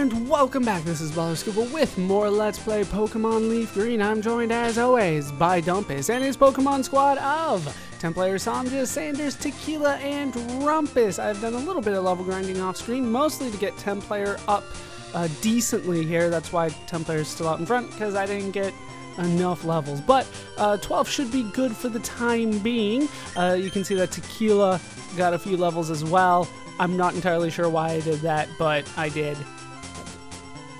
And welcome back, this is Bloodsuckers with more Let's Play Pokemon LeafGreen. I'm joined as always by Dumpus and his Pokemon squad of 10 players: Samja, Sanders, Tequila, and Rumpus. I've done a little bit of level grinding off screen, mostly to get 10 player up decently here. That's why 10 players still out in front, because I didn't get enough levels. But 12 should be good for the time being. You can see that Tequila got a few levels as well. I'm not entirely sure why I did that, but I did.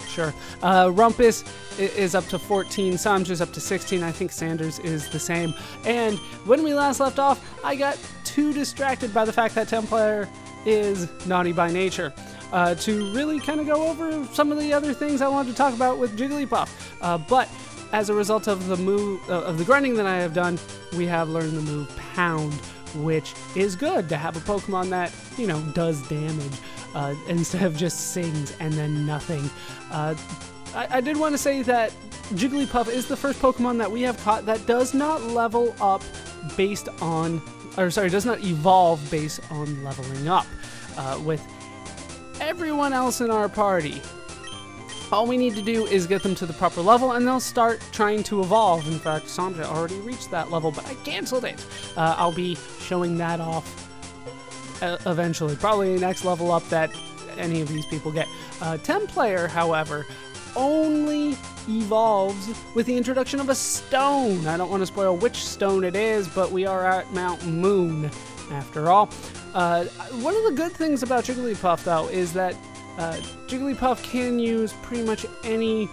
Sure. Rumpus is up to 14, Samja's up to 16, I think Sanders is the same. And when we last left off, I got too distracted by the fact that 10 player is naughty by nature to really kind of go over some of the other things I wanted to talk about with Jigglypuff. But as a result of the move of the grinding that I have done, we have learned the move Pound, which is good to have a Pokemon that, you know, does damage instead of just sings and then nothing. I did want to say that Jigglypuff is the first Pokemon that we have caught that does not level up based on, or sorry, does not evolve based on leveling up. With everyone else in our party, all we need to do is get them to the proper level and they'll start trying to evolve. In fact, Samja already reached that level, but I canceled it. I'll be showing that off eventually, probably the next level up that any of these people get. 10 player, however, only evolves with the introduction of a stone. I don't want to spoil which stone it is, but we are at Mount Moon after all. One of the good things about Jigglypuff, though, is that Jigglypuff can use pretty much any,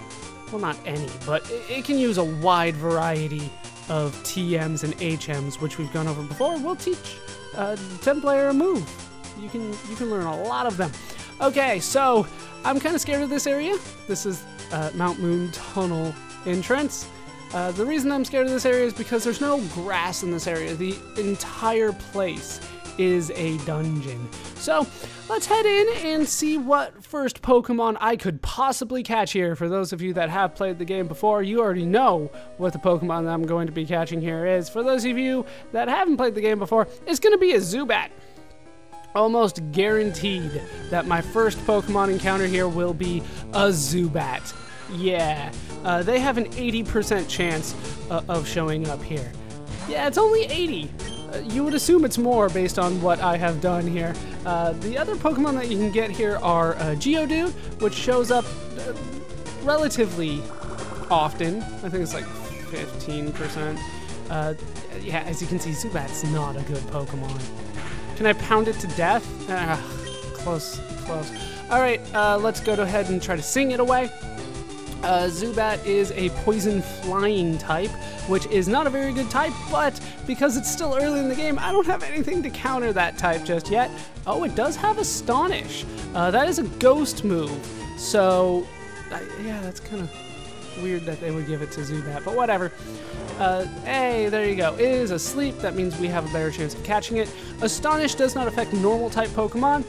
well, not any, but it can use a wide variety of TMs and HMs, which we've gone over before. We'll teach 10 player a move. You can learn a lot of them. Okay, so I'm kind of scared of this area. This is Mount Moon Tunnel entrance. The reason I'm scared of this area is because there's no grass in this area. The entire place is a dungeon. So let's head in and see what first Pokemon I could possibly catch here. For those of you that have played the game before, you already know what the Pokemon that I'm going to be catching here is. For those of you that haven't played the game before, it's going to be a Zubat. Almost guaranteed that my first Pokemon encounter here will be a Zubat. Yeah, they have an 80% chance of showing up here. Yeah, it's only 80. You would assume it's more based on what I have done here. The other Pokemon that you can get here are Geodude, which shows up relatively often. I think it's like 15%. Yeah, as you can see, Zubat's not a good Pokemon. Can I pound it to death? Close. All right, let's go ahead and try to sing it away. Zubat is a poison flying type, which is not a very good type, but because it's still early in the game, I don't have anything to counter that type just yet. Oh, it does have Astonish. That is a ghost move, so yeah, that's kind of weird that they would give it to Zubat, but whatever. Hey, there you go. It is asleep. That means we have a better chance of catching it. Astonish does not affect normal type Pokemon.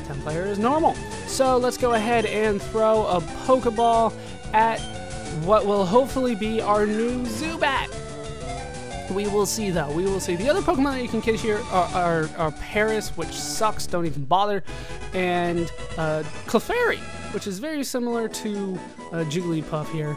10 player is normal. So let's go ahead and throw a Pokeball at what will hopefully be our new Zubat. We will see, though. We will see. The other Pokemon that you can catch here are Paris, which sucks. Don't even bother. And Clefairy, which is very similar to Jigglypuff here.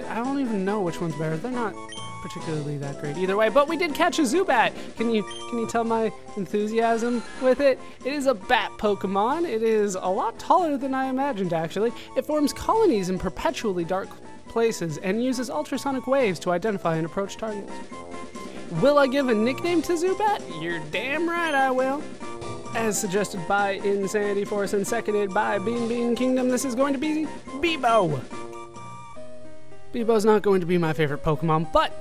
I don't even know which one's better. They're not particularly that great either way, but we did catch a Zubat. Can you tell my enthusiasm with it? It is a bat Pokemon. It is a lot taller than I imagined, actually. It forms colonies in perpetually dark places and uses ultrasonic waves to identify and approach targets. Will I give a nickname to Zubat? You're damn right I will. As suggested by Insanity Force and seconded by Bean Kingdom, this is going to be Bebo. Bebo's not going to be my favorite Pokemon, but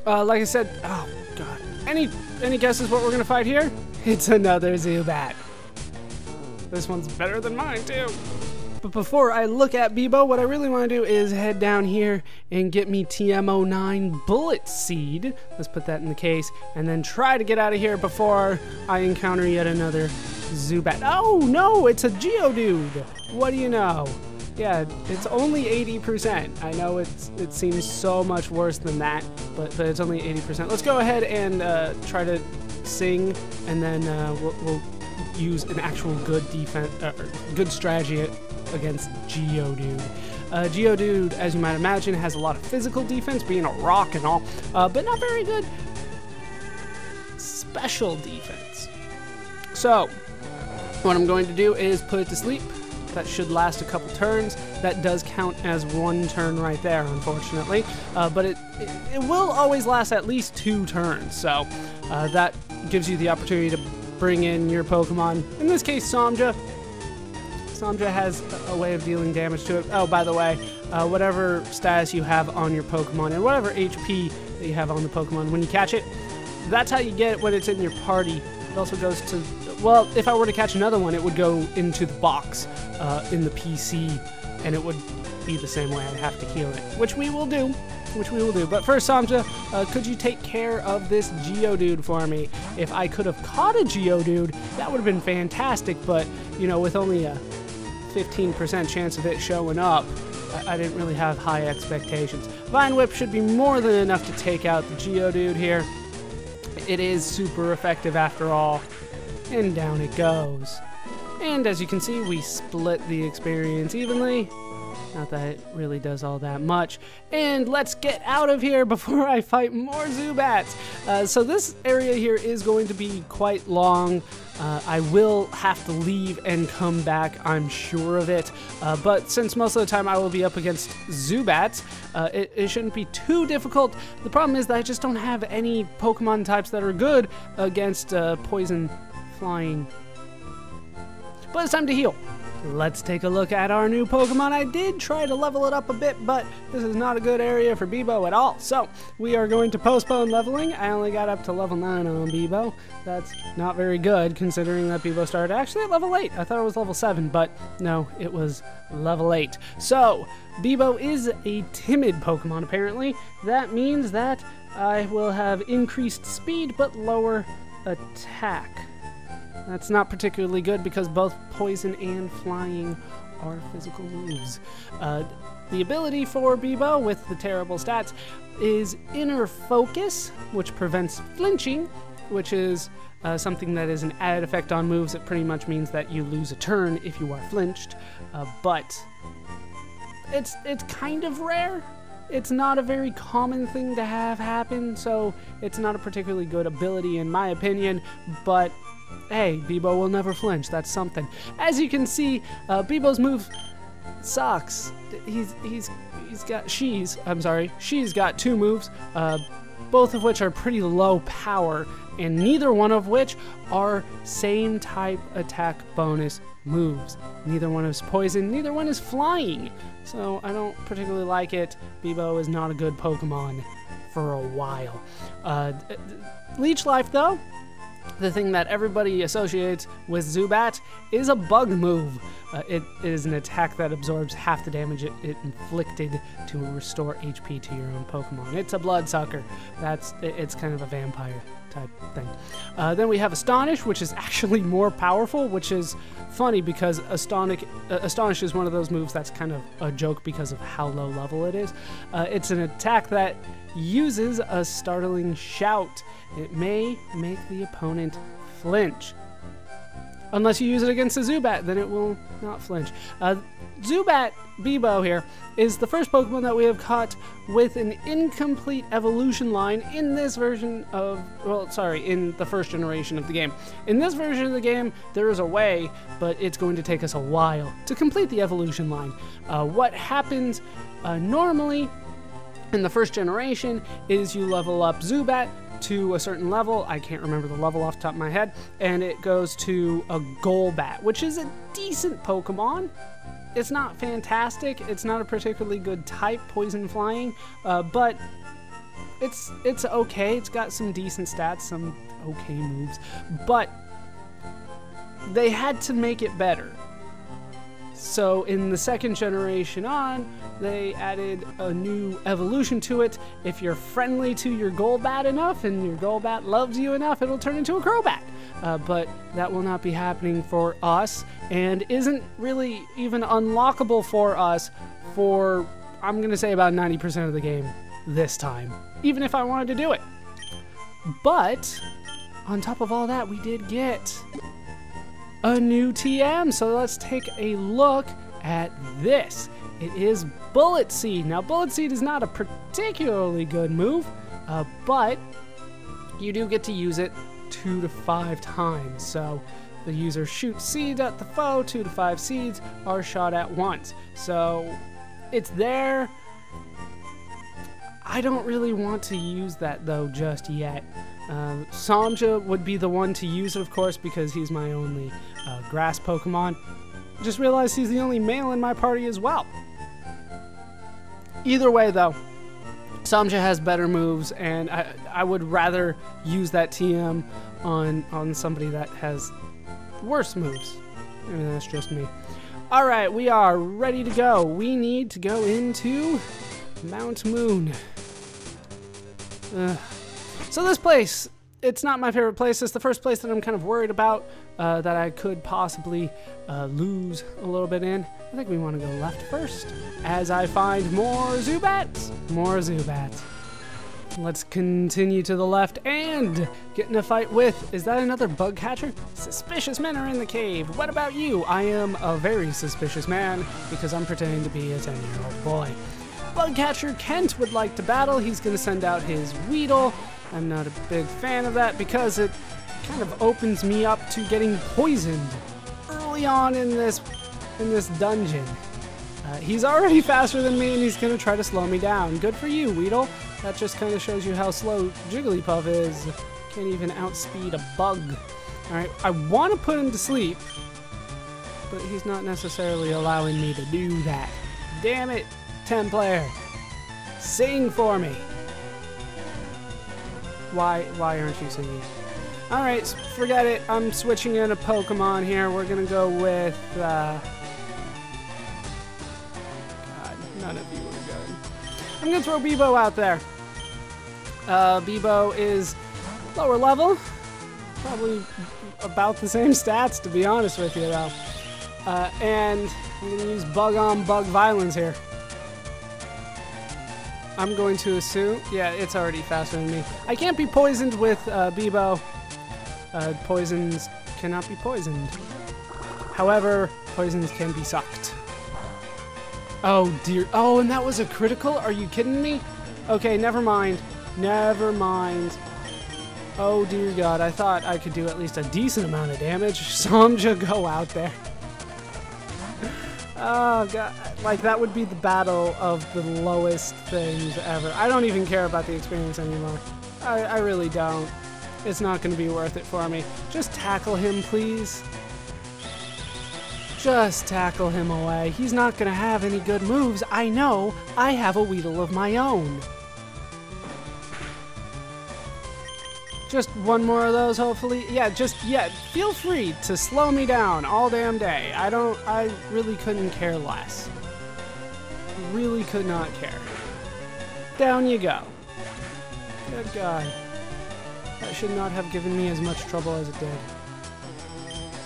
like I said, oh god. Any guesses what we're gonna fight here? It's another Zubat. This one's better than mine too. But before I look at Bebo, what I really want to do is head down here and get me TM09 Bullet Seed. Let's put that in the case and then try to get out of here before I encounter yet another Zubat. Oh no, it's a Geodude. What do you know? Yeah, it's only 80%. I know it seems so much worse than that, but it's only 80%. Let's go ahead and try to sing, and then we'll use an actual good defense, good strategy against Geodude. Geodude, as you might imagine, has a lot of physical defense, being a rock and all, but not very good special defense. So, what I'm going to do is put it to sleep. That should last a couple turns. That does count as one turn right there, unfortunately. But it will always last at least 2 turns. So that gives you the opportunity to bring in your Pokemon. In this case, Samja. Samja has a way of dealing damage to it. Oh, by the way, whatever status you have on your Pokemon and whatever HP that you have on the Pokemon, when you catch it, that's how you get it when it's in your party. It also goes to, well, if I were to catch another one, it would go into the box in the PC, and it would be the same way. I'd have to heal it, which we will do. But first, Samja, could you take care of this Geodude for me? If I could have caught a Geodude, that would have been fantastic, but, you know, with only a 15% chance of it showing up, I didn't really have high expectations. Vine Whip should be more than enough to take out the Geodude here. It is super effective after all, and down it goes. And as you can see, we split the experience evenly. Not that it really does all that much. And let's get out of here before I fight more Zubats. So this area here is going to be quite long. I will have to leave and come back, I'm sure of it. But since most of the time I will be up against Zubats, it shouldn't be too difficult. The problem is that I just don't have any Pokemon types that are good against poison flying. But it's time to heal. Let's take a look at our new Pokemon. I did try to level it up a bit, but this is not a good area for Bebo at all. So we are going to postpone leveling. I only got up to level 9 on Bebo. That's not very good considering that Bebo started actually at level 8. I thought it was level 7, but no, it was level 8. So Bebo is a timid Pokemon apparently. That means that I will have increased speed but lower attack. That's not particularly good because both poison and flying are physical moves. The ability for Bebo with the terrible stats is Inner Focus, which prevents flinching, which is something that is an added effect on moves. It pretty much means that you lose a turn if you are flinched, but it's kind of rare. It's not a very common thing to have happen, so it's not a particularly good ability in my opinion, but hey, Bebo will never flinch. That's something. As you can see, Bebo's move sucks. She's got 2 moves, both of which are pretty low power, and neither one of which are same type attack bonus moves. Neither one is poison, neither one is flying. So I don't particularly like it. Bebo is not a good Pokemon for a while. Leech Life though, the thing that everybody associates with Zubat, is a bug move. It is an attack that absorbs half the damage it inflicted to restore HP to your own Pokemon. It's a Bloodsucker. It's kind of a vampire type thing. Then we have Astonish, which is actually more powerful, which is funny because Astonish is one of those moves that's kind of a joke because of how low level it is. It's an attack that uses a startling shout. It may make the opponent flinch. Unless you use it against a Zubat, then it will not flinch. Zubat Bebo here is the first Pokemon that we have caught with an incomplete evolution line in this version of, in the first generation of the game. In this version of the game, there is a way, but it's going to take us a while to complete the evolution line. What happens normally in the first generation is you level up Zubat to a certain level. I can't remember the level off the top of my head, and it goes to a Golbat, which is a decent Pokemon. It's not fantastic. It's not a particularly good type, poison flying, but it's okay. It's got some decent stats, some okay moves, but they had to make it better. So in the second generation on, they added a new evolution to it. If you're friendly to your Golbat enough and your Golbat loves you enough, it'll turn into a Crobat. But that will not be happening for us and isn't really even unlockable for us for, I'm going to say, about 90% of the game this time, even if I wanted to do it. But on top of all that, we did get a new TM, so let's take a look at this. It is Bullet Seed. Now, Bullet Seed is not a particularly good move, but you do get to use it 2 to 5 times. So the user shoots seeds at the foe, 2 to 5 seeds are shot at once. So it's there. I don't really want to use that though just yet. Samja would be the one to use it, of course, because he's my only grass Pokemon. Just realized he's the only male in my party as well. Either way though, Samja has better moves, and I would rather use that TM on somebody that has worse moves. I mean, that's just me. Alright, we are ready to go. We need to go into Mount Moon. So this place, it's not my favorite place. It's the first place that I'm kind of worried about that I could possibly lose a little bit in. I think we want to go left first as I find more zubats. More zubats. Let's continue to the left and get in a fight with, is that another bug catcher? Suspicious men are in the cave. What about you? I am a very suspicious man because I'm pretending to be a 10-year-old boy. Bug catcher Kent would like to battle. He's going to send out his Weedle. I'm not a big fan of that because it kind of opens me up to getting poisoned early on in this dungeon. He's already faster than me and he's going to try to slow me down. Good for you, Weedle. That just kind of shows you how slow Jigglypuff is. Can't even outspeed a bug. Alright, I want to put him to sleep, but he's not necessarily allowing me to do that. Damn it, 10 player. Sing for me. Why aren't you singing? Alright, forget it. I'm switching in a Pokemon here. We're gonna go with, God, none of you are good. I'm gonna throw Bebo out there. Bebo is lower level. Probably about the same stats, to be honest with you, though. And I'm gonna use bug-on-bug violence here. I'm going to assume, yeah, it's already faster than me. I can't be poisoned with Bebo. Poisons cannot be poisoned. However, poisons can be sucked. Oh dear, oh, and that was a critical? Are you kidding me? Okay, never mind. Never mind. Oh dear God, I thought I could do at least a decent amount of damage. Samja, go out there. Oh God, like that would be the battle of the lowest things ever. I don't even care about the experience anymore. I really don't. It's not going to be worth it for me. Just tackle him, please. Just tackle him away. He's not going to have any good moves. I know. I have a Weedle of my own. Just one more of those, hopefully. Yeah, feel free to slow me down all damn day. I really couldn't care less. Really could not care. Down you go. Good God. That should not have given me as much trouble as it did.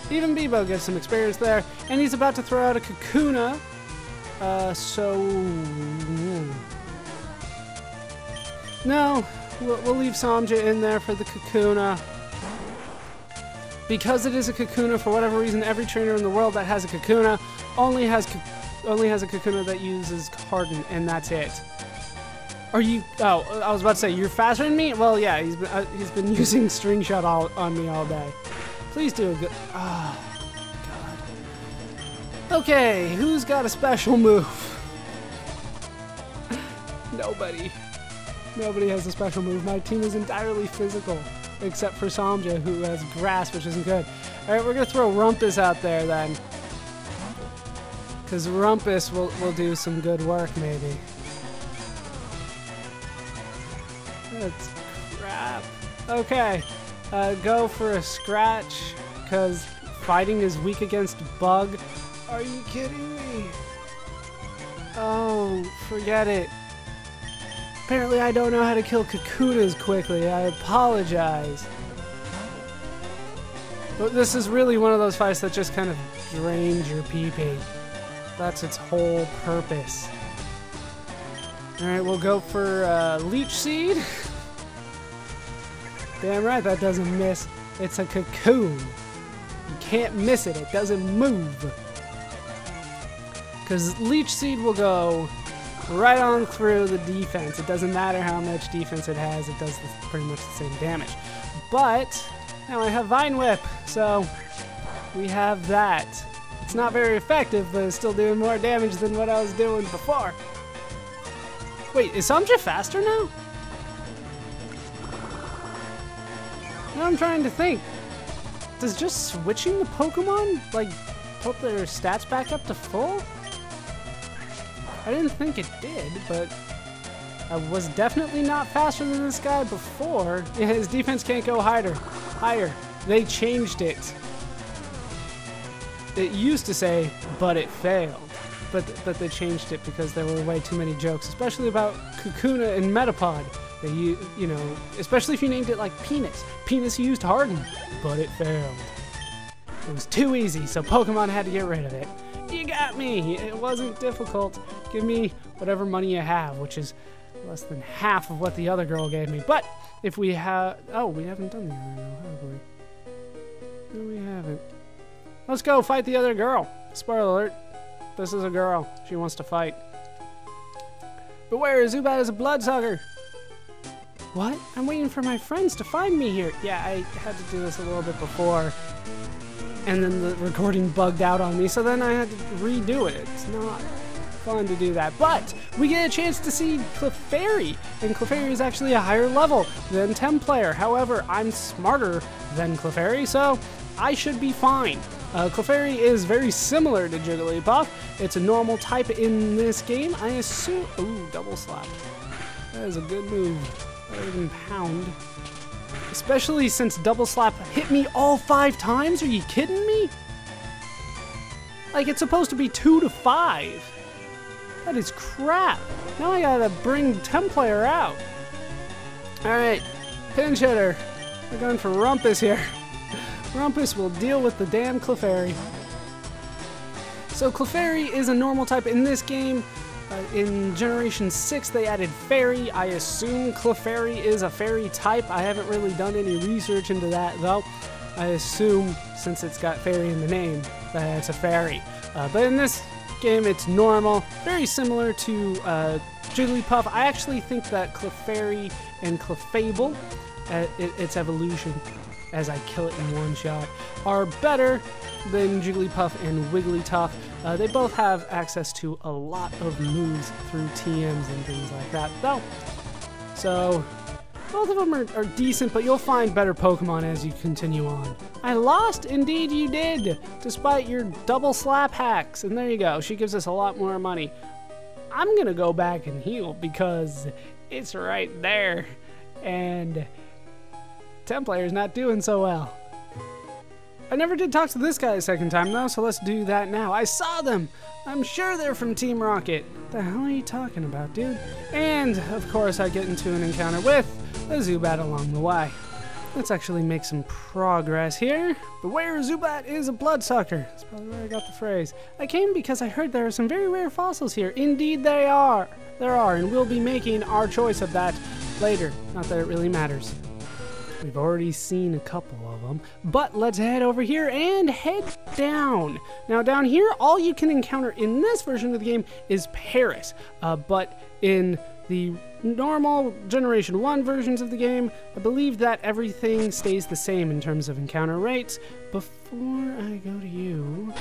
Even Bebo gets some experience there, and he's about to throw out a Kakuna. No, we'll leave Samja in there for the Kakuna. Because it is a Kakuna, for whatever reason, every trainer in the world that has a Kakuna only has a Kakuna that uses Harden, and that's it. Are you? Oh, I was about to say you're faster than me. Well, yeah, he's been using String Shot on me all day. Please do a good. Oh, God. Okay, who's got a special move? Nobody. Nobody has a special move. My team is entirely physical, except for Samja, who has grass, which isn't good. All right, we're gonna throw Rumpus out there then, because Rumpus will do some good work, maybe. That's crap. Okay, go for a scratch, because fighting is weak against bug. Are you kidding me? Oh, forget it. Apparently I don't know how to kill Kakunas quickly. I apologize. But this is really one of those fights that just kind of drains your PP. That's its whole purpose. Alright, we'll go for Leech Seed. Damn right that doesn't miss. It's a cocoon. You can't miss it. It doesn't move. Because Leech Seed will go right on through the defense. It doesn't matter how much defense it has, it does pretty much the same damage. But now I have Vine Whip, so we have that. It's not very effective, but it's still doing more damage than what I was doing before. Wait, is Samja faster now? Now I'm trying to think. Does just switching the Pokemon, like, put their stats back up to full? I didn't think it did, but I was definitely not faster than this guy before. Yeah, his defense can't go higher. They changed it. It used to say, but it failed. But they changed it because there were way too many jokes, especially about Kakuna and Metapod. They, you know, especially if you named it like Penis. Penis used Harden, but it failed. It was too easy, so Pokemon had to get rid of it. You got me. It wasn't difficult. Give me whatever money you have, which is less than half of what the other girl gave me. But if we have... Oh, we haven't done the other girl, have we? No, we haven't. Let's go fight the other girl. Spoiler alert. This is a girl. She wants to fight. Beware, Zubat is a bloodsucker. What? I'm waiting for my friends to find me here. Yeah, I had to do this a little bit before. And then the recording bugged out on me, so then I had to redo it. It's not fun to do that. But we get a chance to see Clefairy, and Clefairy is actually a higher level than Templayer. However, I'm smarter than Clefairy, so I should be fine. Clefairy is very similar to Jigglypuff. It's a normal type in this game. I assume... Ooh, double slap. That is a good move. Better than pound. Especially since double slap hit me all 5 times? Are you kidding me? Like, it's supposed to be 2 to 5. That is crap. Now I gotta bring Templayer out. Alright, pinch hitter. We're going for Rumpus here. Rumpus will deal with the damn Clefairy. So Clefairy is a normal type in this game. In Generation 6 they added Fairy. I assume Clefairy is a Fairy type. I haven't really done any research into that though. I assume, since it's got Fairy in the name, that it's a Fairy. But in this game it's normal. Very similar to Jigglypuff. I actually think that Clefairy and Clefable, its evolution, as I kill it in one shot, are better than Jigglypuff and Wigglytuff. They both have access to a lot of moves through TMs and things like that, though. So, both of them are decent, but you'll find better Pokemon as you continue on. I lost? Indeed you did, despite your double slap hacks. And there you go, she gives us a lot more money. I'm gonna go back and heal because it's right there. And Templayer's not doing so well. I never did talk to this guy a second time though, so let's do that now. I saw them! I'm sure they're from Team Rocket. The hell are you talking about, dude? And, of course, I get into an encounter with a Zubat along the way. Let's actually make some progress here. Beware, Zubat is a bloodsucker. That's probably where I got the phrase. I came because I heard there are some very rare fossils here. Indeed they are. There are, and we'll be making our choice of that later. Not that it really matters. We've already seen a couple of them, but let's head over here and head down. Now down here, all you can encounter in this version of the game is Paris, but in the normal Generation 1 versions of the game, I believe that everything stays the same in terms of encounter rates. Before I go to you,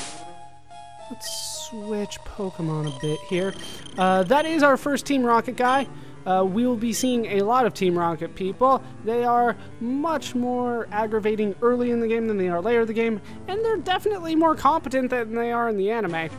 let's switch Pokemon a bit here. That is our first Team Rocket guy. We will be seeing a lot of Team Rocket people. They are much more aggravating early in the game than they are later in the game, and they're definitely more competent than they are in the anime.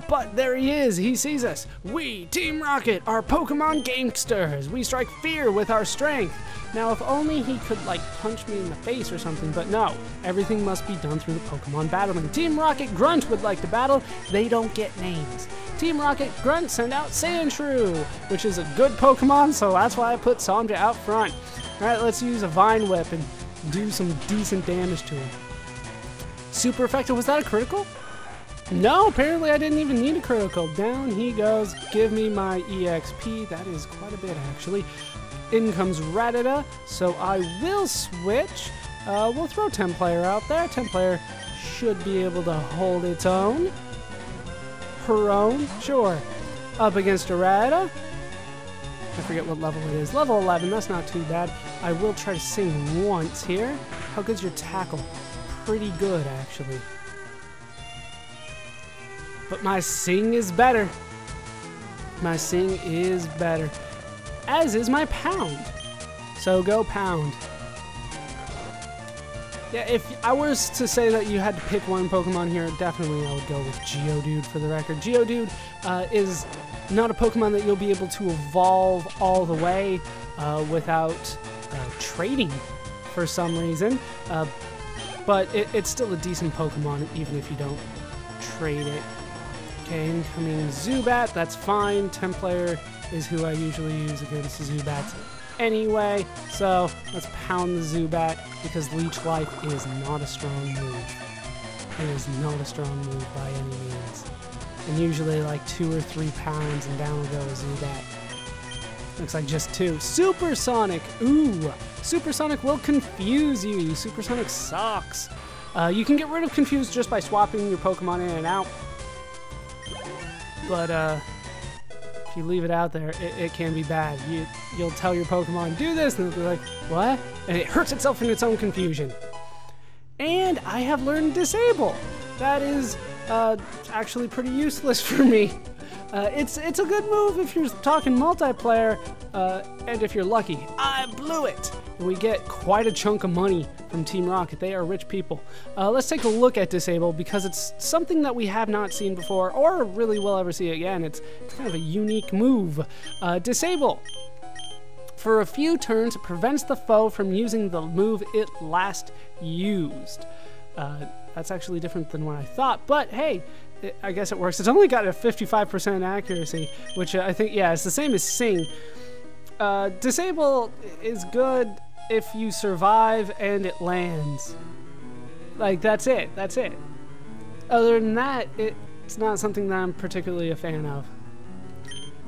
But there he is, he sees us. We, Team Rocket, are Pokemon gangsters. We strike fear with our strength. Now, if only he could, like, punch me in the face or something, but no. Everything must be done through the Pokemon battling. Team Rocket Grunt would like to battle. They don't get names. Team Rocket Grunt send out Sandshrew, which is a good Pokemon, so that's why I put Samja out front. Alright, let's use a Vine Whip and do some decent damage to him. Super effective. Was that a critical? No, apparently I didn't even need a critical. Down he goes. Give me my EXP. That is quite a bit, actually. In comes Rattata, so I will switch. We'll throw Templayer out there. Templayer should be able to hold its own. prone, sure. Up against a Rata. I forget what level it is. Level 11, that's not too bad. I will try to sing once here. How good's your tackle? Pretty good, actually. But my sing is better. My sing is better. As is my pound. So go pound. Yeah, if I was to say that you had to pick one Pokemon here, definitely I would go with Geodude for the record. Geodude is not a Pokemon that you'll be able to evolve all the way without trading for some reason. But it's still a decent Pokemon even if you don't trade it. Okay, incoming Zubat, that's fine. Templayer is who I usually use against Zubats anyway. So let's pound the Zubat because Leech Life is not a strong move. It is not a strong move by any means. And usually like 2 or 3 pounds and down will go a Zubat. Looks like just 2. Supersonic! Ooh! Supersonic will confuse you. Supersonic sucks. You can get rid of Confuse just by swapping your Pokemon in and out. But if you leave it out there, it can be bad. You'll tell your Pokemon, do this, and they'll be like, what? And it hurts itself in its own confusion. And I have learned Disable. That is actually pretty useless for me. It's a good move if you're talking multiplayer, and if you're lucky. I blew it! And we get quite a chunk of money from Team Rocket. They are rich people. Let's take a look at Disable because it's something that we have not seen before or really will ever see again. It's kind of a unique move. Disable. For a few turns, it prevents the foe from using the move it last used. That's actually different than what I thought, but hey, I guess it works. It's only got a 55% accuracy, which I think, yeah, it's the same as Sing. Disable is good if you survive and it lands. Like, that's it. That's it. Other than that, it's not something that I'm particularly a fan of.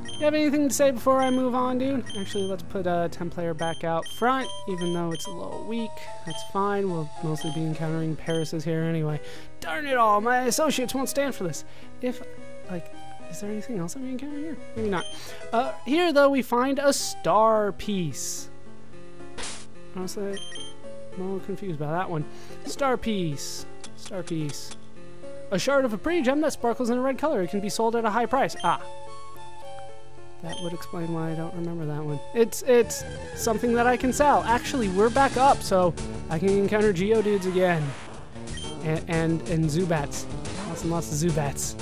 You have anything to say before I move on, dude? Actually, let's put Templayer back out front, even though it's a little weak. That's fine. We'll mostly be encountering Parises here anyway. Darn it all, my associates won't stand for this. If, like, is there anything else that we encounter here? Maybe not. Here, though, we find a star piece. Honestly, I'm a little confused about that one. Star piece. Star piece. A shard of a pretty gem that sparkles in a red color. It can be sold at a high price. Ah. That would explain why I don't remember that one. It's something that I can sell. Actually, we're back up, so I can encounter Geodudes again. And Zubats. Lots and lots of Zubats.